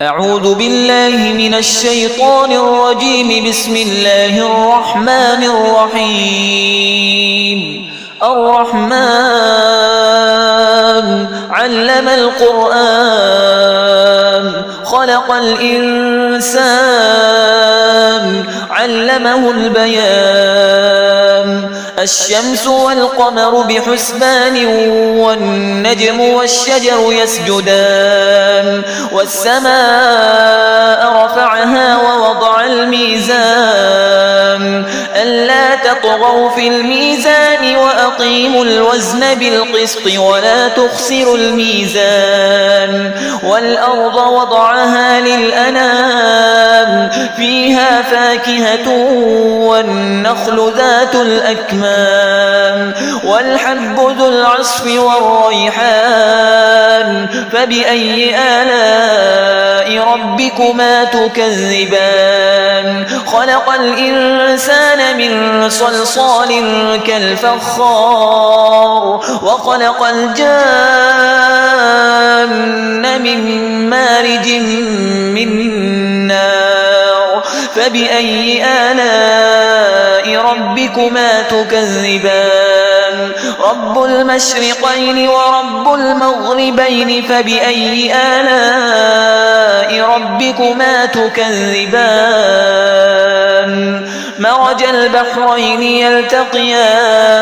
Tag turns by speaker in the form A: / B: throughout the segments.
A: أعوذ بالله من الشيطان الرجيم. بسم الله الرحمن الرحيم. الرحمن علم القرآن خلق الإنسان علمه البيان. الشمس والقمر بحسبان والنجم والشجر يسجدان. والسماء رفعها ووضع الميزان ألا تطغوا في الميزان وأقيموا الوزن بالقسط ولا تخسروا الميزان. والأرض وضعها للأنام فيها فاكهة والنخل ذات الأكمام والحب ذو العصف والريحان. فبأي آلاء ربكما تكذبان؟ خلق الإنسان من صلصال كالفخار وخلق الجان من مارج من نار. فبأي آلاء ربكما تكذبان؟ رب المشرقين ورب المغربين. فبأي آلاء ربكما تكذبان؟ مرج البحرين يلتقيان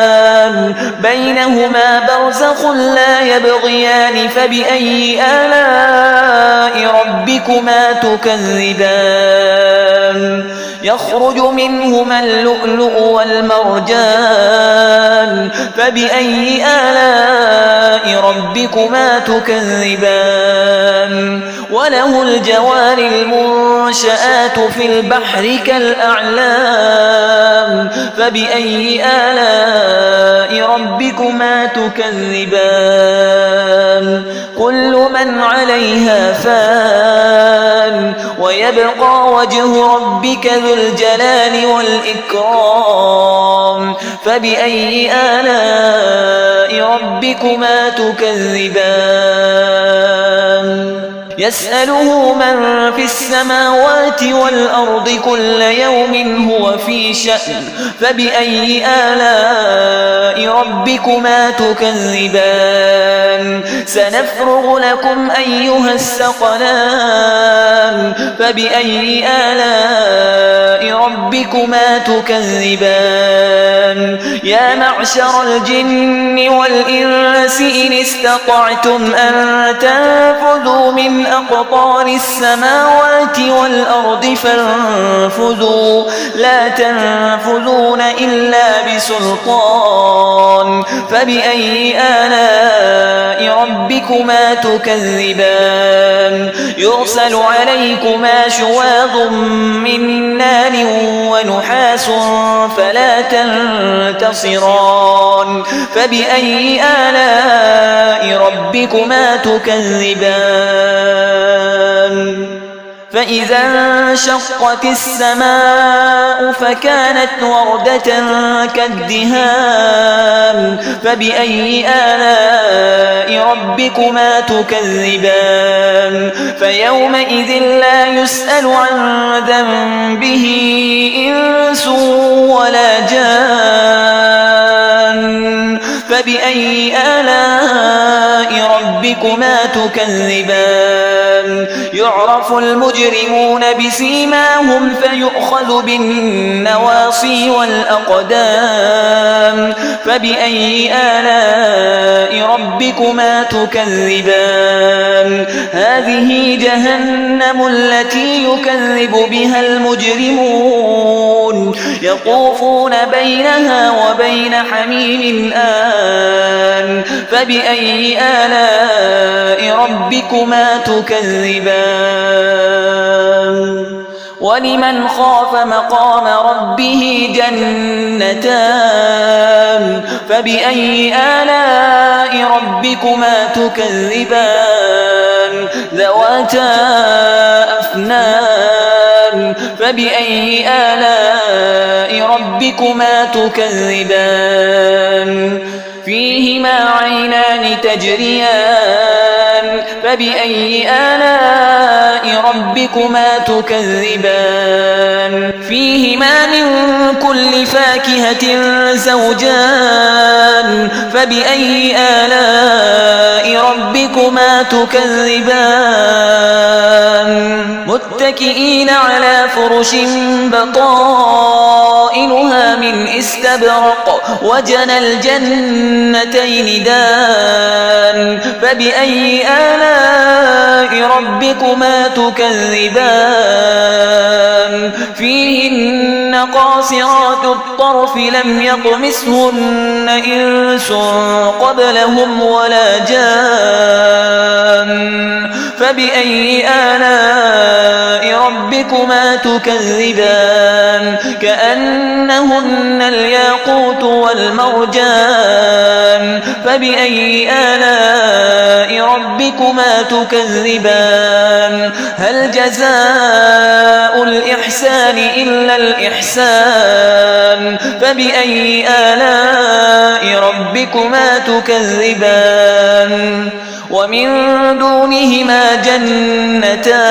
A: بينهما برزخ لا يبغيان. فبأي آلاء ربكما تكذبان؟ يخرج منهما اللؤلؤ والمرجان. فبأي آلاء ربكما تكذبان؟ وله الجوار المنشآت في البحر كالأعلام. فبأي آلاء ربكما تكذبان؟ كل من عليها فان ويبقى وجه ربك ذو الجلال والإكرام. فبأي آلاء ربكما تكذبان؟ يسأله من في السماوات والأرض كل يوم هو في شأن. فبأي آلاء ربكما تكذبان؟ سنفرغ لكم أيها الثقلان. فبأي آلاء ربكما تكذبان؟ يا معشر الجن والإنس إن استطعتم أن تنفذوا من أقطار السماوات والأرض فانفذوا لا تنفذون إلا بسلطان. فبأي آلاء ربكما تكذبان؟ يرسل عليكما شواظ من نار ونحاس فلا تنتصران. فبأي آلاء ربكما تكذبان؟ فإذا انشقت السماء فكانت وردة كالدهان. فبأي آلاء ربكما تكذبان؟ فيومئذ لا يسأل عن ذنبه إنس ولا جان. فبأي آلاء ربكما تكذبان؟ يعرف المجرمون بسيماهم فيؤخذ بالنواصي والأقدام. فبأي آلاء ربكما تكذبان؟ هذه جهنم التي يكذب بها المجرمون يطوفون بينها وبين حميم آن. فبأي آلاء ربكما تكذبان؟ ولمن خاف مقام ربه جنتان. فبأي آلاء ربكما تكذبان؟ ذواتا أفنان. فبأي آلاء ربكما تكذبان؟ فيهما عينان تجريان فبأي آلاء ربكما تكذبان فيهما من كل فاكهة زوجان فبأي آلاء ربكما تكذبان متكئين على فرش بطائنها من استبرق وجنى الجنتين دان فبأي آلاء ربكما تكذبان فيهن قاصرات الطرف لم يطمثهن إنس قبلهم ولا جان فبأي آلاء ربكما تكذبان كأنهن الياقوت والمرجان فبأي آلاء ربكما تكذبان هل جزاء الإحسان إلا الإحسان فبأي آلاء ربكما تكذبان ومن دونهما جنتان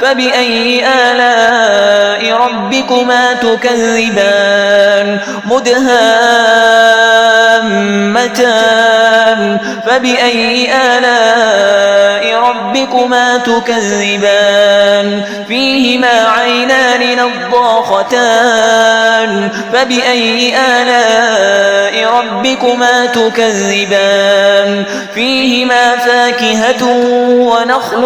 A: فبأي آلاء ربكما تكذبان مدهامتان فبأي آلاء ربكما تكذبان فيهما عينان نضاختان فبأي آلاء ربكما تكذبان فيهما فاكهة ونخل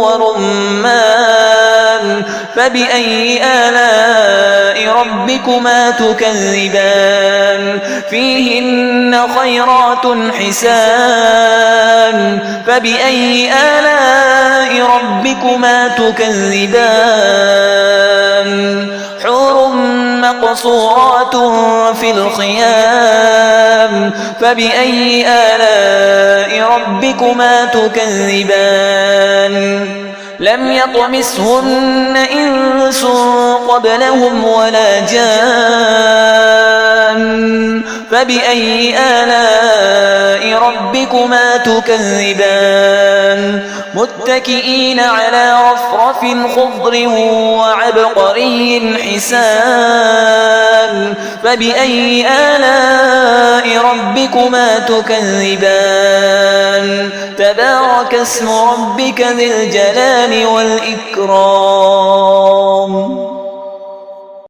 A: ورمان فبأي آلاء ربكما تكذبان فيهن خيرات حسان فبأي آلاء ربكما تكذبان حور مقصورات في الخيام فبأي آلاء ربكما تكذبان لم يطمثهن إنس قبلهم ولا جان فبأي آلاء ربكما تكذبان متكئين على رفرف خضر وعبقري حسان فبأي آلاء ربكما تكذبان تبارك اسم ربك ذي الجلال والإكرام